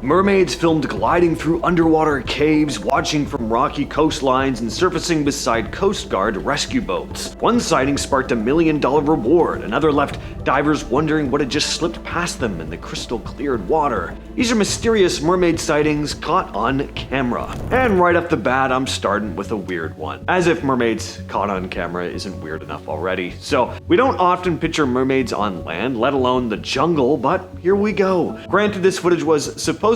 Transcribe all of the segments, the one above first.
Mermaids filmed gliding through underwater caves, watching from rocky coastlines, and surfacing beside Coast Guard rescue boats. One sighting sparked a $1 million reward, another left divers wondering what had just slipped past them in the crystal-cleared water. These are mysterious mermaid sightings caught on camera. And right off the bat, I'm starting with a weird one. As if mermaids caught on camera isn't weird enough already. So, we don't often picture mermaids on land, let alone the jungle, but here we go. Granted, this footage was supposedly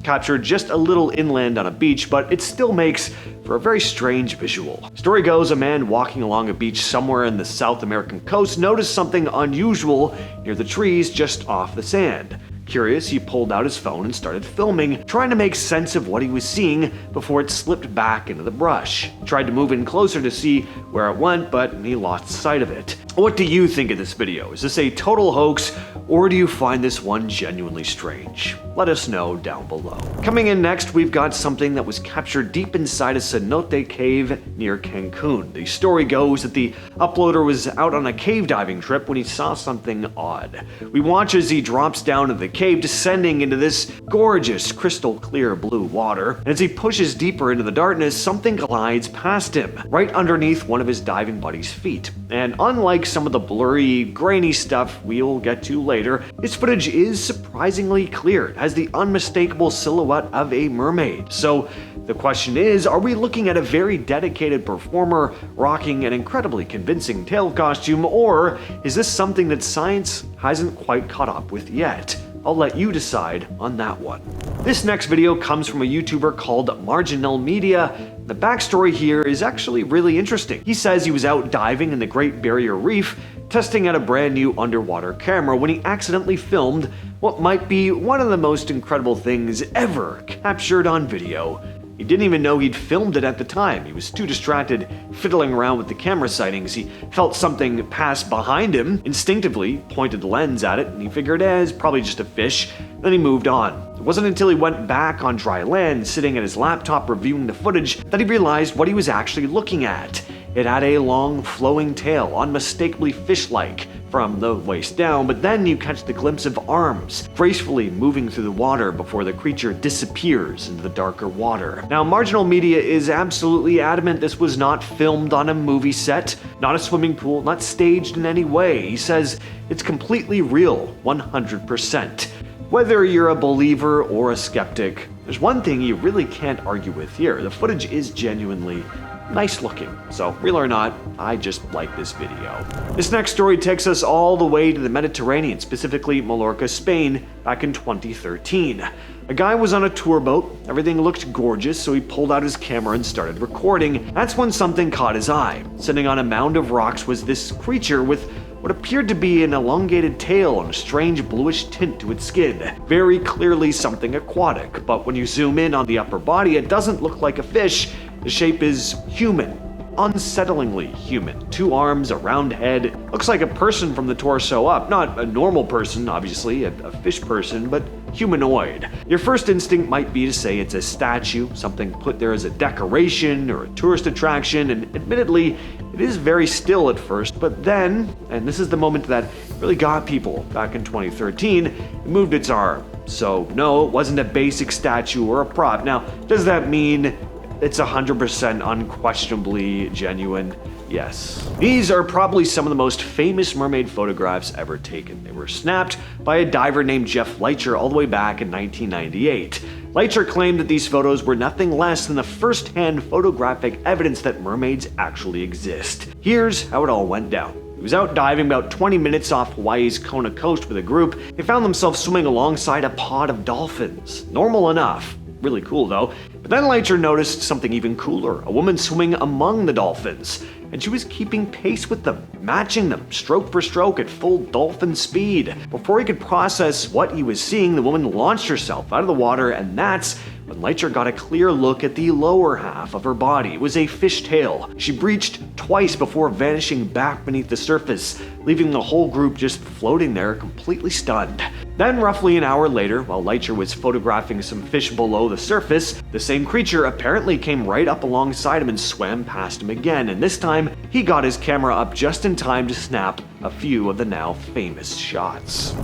captured just a little inland on a beach, but it still makes for a very strange visual. Story goes, a man walking along a beach somewhere in the South American coast noticed something unusual near the trees just off the sand. Curious, he pulled out his phone and started filming, trying to make sense of what he was seeing before it slipped back into the brush. He tried to move in closer to see where it went, but he lost sight of it. What do you think of this video? Is this a total hoax, or do you find this one genuinely strange? Let us know down below. Coming in next, we've got something that was captured deep inside a cenote cave near Cancun. The story goes that the uploader was out on a cave diving trip when he saw something odd. We watch as he drops down into the cave, descending into this gorgeous crystal clear blue water. And as he pushes deeper into the darkness, something glides past him, right underneath one of his diving buddy's feet. And unlike some of the blurry, grainy stuff we'll get to later, this footage is surprisingly clear. It has the unmistakable silhouette of a mermaid. So the question is, are we looking at a very dedicated performer rocking an incredibly convincing tail costume, or is this something that science hasn't quite caught up with yet? I'll let you decide on that one. This next video comes from a YouTuber called Marginal Media. The backstory here is actually really interesting. He says he was out diving in the Great Barrier Reef, testing out a brand new underwater camera when he accidentally filmed what might be one of the most incredible things ever captured on video. He didn't even know he'd filmed it at the time. He was too distracted fiddling around with the camera sightings. He felt something pass behind him, instinctively pointed the lens at it, and he figured, it's probably just a fish. Then he moved on. It wasn't until he went back on dry land, sitting at his laptop reviewing the footage, that he realized what he was actually looking at. It had a long, flowing tail, unmistakably fish-like from the waist down, but then you catch the glimpse of arms gracefully moving through the water before the creature disappears into the darker water. Now, Marginal Media is absolutely adamant this was not filmed on a movie set, not a swimming pool, not staged in any way. He says it's completely real, 100%. Whether you're a believer or a skeptic, there's one thing you really can't argue with here. The footage is genuinely nice looking. So, real or not, I just like this video. This next story takes us all the way to the Mediterranean, specifically Mallorca, Spain, back in 2013. A guy was on a tour boat, everything looked gorgeous, so he pulled out his camera and started recording. That's when something caught his eye. Sitting on a mound of rocks was this creature with what appeared to be an elongated tail and a strange bluish tint to its skin. Very clearly something aquatic, but when you zoom in on the upper body, it doesn't look like a fish. The shape is human, unsettlingly human. 2 arms, a round head, looks like a person from the torso up. Not a normal person, obviously, a fish person, but humanoid. Your first instinct might be to say it's a statue, something put there as a decoration or a tourist attraction, and admittedly, it is very still at first, but then, and this is the moment that really got people back in 2013, it moved its arm. So no, it wasn't a basic statue or a prop. Now, does that mean it's 100% unquestionably genuine? Yes. These are probably some of the most famous mermaid photographs ever taken. They were snapped by a diver named Jeff Leicher all the way back in 1998. Leicher claimed that these photos were nothing less than the first-hand photographic evidence that mermaids actually exist. Here's how it all went down. He was out diving about 20 minutes off Hawaii's Kona coast with a group. They found themselves swimming alongside a pod of dolphins. Normal enough. Really cool though. But then Leicher noticed something even cooler, a woman swimming among the dolphins. And she was keeping pace with them, matching them stroke for stroke at full dolphin speed. Before he could process what he was seeing, the woman launched herself out of the water, and that's when Leicher got a clear look at the lower half of her body. It was a fishtail. She breached twice before vanishing back beneath the surface, leaving the whole group just floating there completely stunned. Then, roughly an hour later, while Leicher was photographing some fish below the surface, the same creature apparently came right up alongside him and swam past him again, and this time, he got his camera up just in time to snap a few of the now famous shots.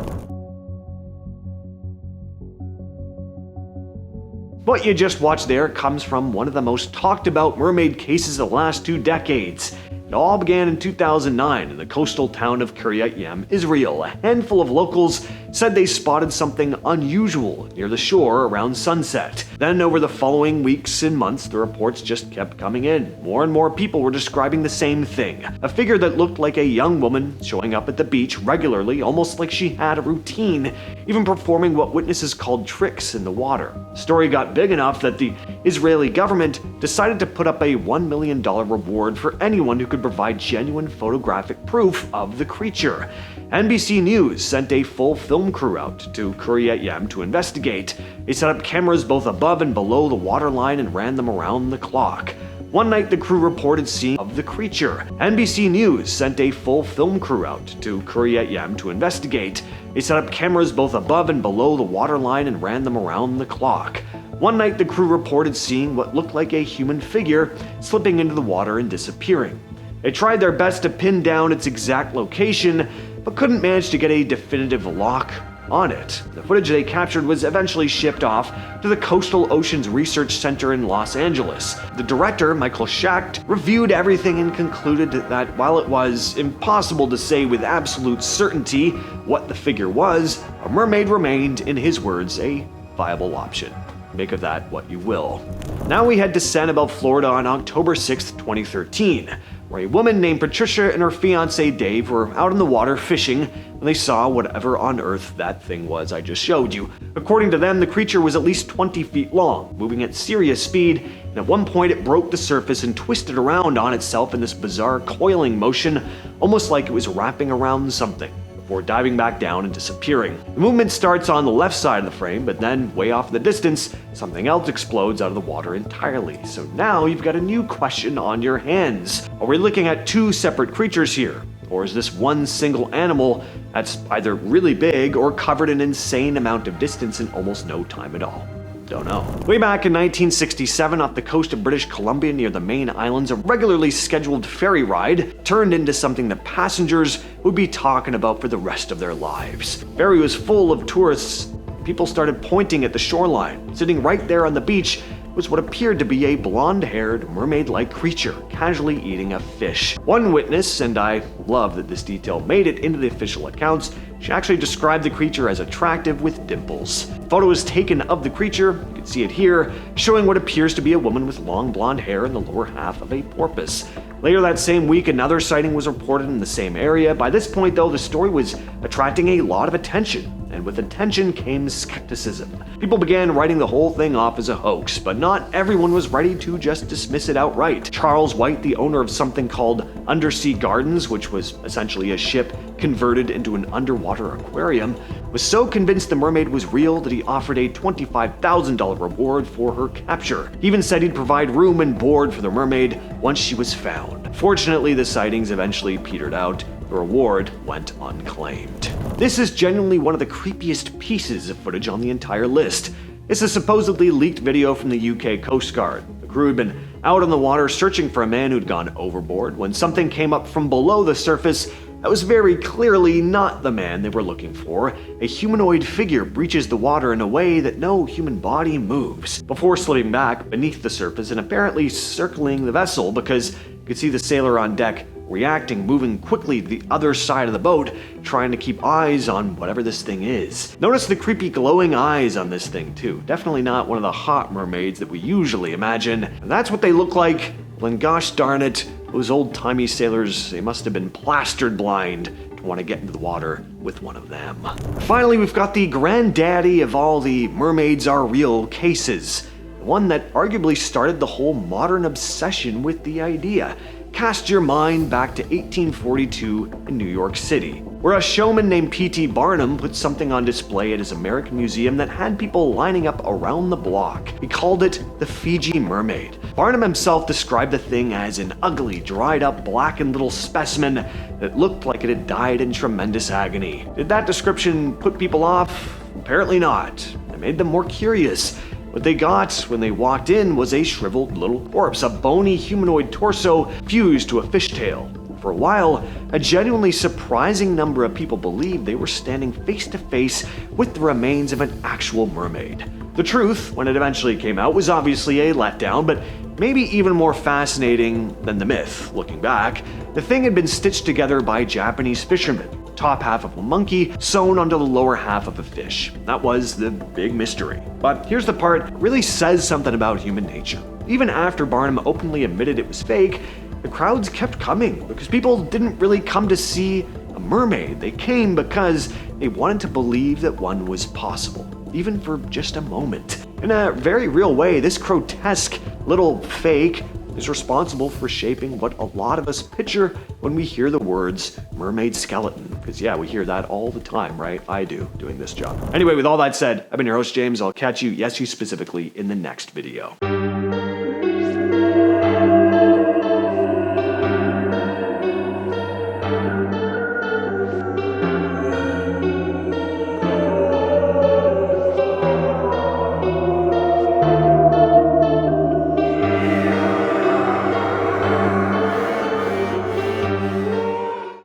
What you just watched there comes from one of the most talked about mermaid cases of the last 2 decades. It all began in 2009 in the coastal town of Kiryat Yem, Israel. A handful of locals said they spotted something unusual near the shore around sunset. Then over the following weeks and months, the reports just kept coming in. More and more people were describing the same thing. A figure that looked like a young woman showing up at the beach regularly, almost like she had a routine, even performing what witnesses called tricks in the water. The story got big enough that the Israeli government decided to put up a $1 million reward for anyone who could provide genuine photographic proof of the creature. NBC News sent a full film crew out to Kiryat Yem to investigate. They set up cameras both above and below the waterline and ran them around the clock. One night, the crew reported seeing of the creature. NBC News sent a full film crew out to Kiryat Yem to investigate. They set up cameras both above and below the waterline and ran them around the clock. One night, the crew reported seeing what looked like a human figure slipping into the water and disappearing. They tried their best to pin down its exact location, but couldn't manage to get a definitive lock on it. The footage they captured was eventually shipped off to the Coastal Oceans Research Center in Los Angeles. The director, Michael Schacht, reviewed everything and concluded that while it was impossible to say with absolute certainty what the figure was, a mermaid remained, in his words, a viable option. Make of that what you will. Now we head to Sanibel, Florida on October 6, 2013, where a woman named Patricia and her fiancé Dave were out in the water fishing when they saw whatever on earth that thing was I just showed you. According to them, the creature was at least 20 feet long, moving at serious speed, and at one point it broke the surface and twisted around on itself in this bizarre coiling motion, almost like it was wrapping around something, before diving back down and disappearing. The movement starts on the left side of the frame, but then, way off in the distance, something else explodes out of the water entirely. So now you've got a new question on your hands. Are we looking at 2 separate creatures here? Or is this one single animal that's either really big or covered an insane amount of distance in almost no time at all? Don't know. Way back in 1967, off the coast of British Columbia near the main islands, a regularly scheduled ferry ride turned into something that passengers would be talking about for the rest of their lives. The ferry was full of tourists. People started pointing at the shoreline. Sitting right there on the beach was what appeared to be a blonde-haired, mermaid-like creature casually eating a fish. One witness, and I love that this detail made it into the official accounts, she actually described the creature as attractive with dimples. A photo was taken of the creature, you can see it here, showing what appears to be a woman with long blonde hair in the lower half of a porpoise. Later that same week, another sighting was reported in the same area. By this point, though, the story was attracting a lot of attention. And with attention came skepticism. People began writing the whole thing off as a hoax, but not everyone was ready to just dismiss it outright. Charles White, the owner of something called Undersea Gardens, which was essentially a ship converted into an underwater aquarium, was so convinced the mermaid was real that he offered a $25,000 reward for her capture. He even said he'd provide room and board for the mermaid once she was found. Fortunately, the sightings eventually petered out. The reward went unclaimed. This is genuinely one of the creepiest pieces of footage on the entire list. It's a supposedly leaked video from the UK Coast Guard. The crew had been out on the water searching for a man who'd gone overboard when something came up from below the surface that was very clearly not the man they were looking for. A humanoid figure breaches the water in a way that no human body moves, before slipping back beneath the surface and apparently circling the vessel, because you could see the sailor on deck reacting, moving quickly to the other side of the boat, trying to keep eyes on whatever this thing is. Notice the creepy glowing eyes on this thing too. Definitely not one of the hot mermaids that we usually imagine. And that's what they look like. Well, then gosh darn it, those old-timey sailors, they must have been plastered blind to want to get into the water with one of them. Finally, we've got the granddaddy of all the mermaids are real cases. The one that arguably started the whole modern obsession with the idea. Cast your mind back to 1842 in New York City, where a showman named P.T. Barnum put something on display at his American Museum that had people lining up around the block. He called it the Feejee Mermaid. Barnum himself described the thing as an ugly, dried-up, blackened little specimen that looked like it had died in tremendous agony. Did that description put people off? Apparently not. It made them more curious. What they got when they walked in was a shriveled little corpse, a bony humanoid torso fused to a fishtail. For a while, a genuinely surprising number of people believed they were standing face to face with the remains of an actual mermaid. The truth, when it eventually came out, was obviously a letdown, but maybe even more fascinating than the myth. Looking back, the thing had been stitched together by Japanese fishermen, top half of a monkey sewn onto the lower half of a fish. That was the big mystery. But here's the part that really says something about human nature. Even after Barnum openly admitted it was fake, the crowds kept coming because people didn't really come to see a mermaid. They came because they wanted to believe that one was possible, even for just a moment. In a very real way, this grotesque little fake is responsible for shaping what a lot of us picture when we hear the words mermaid skeleton. Because yeah, we hear that all the time, right? I do, doing this job. Anyway, with all that said, I've been your host, James. I'll catch you, yes, you specifically, in the next video.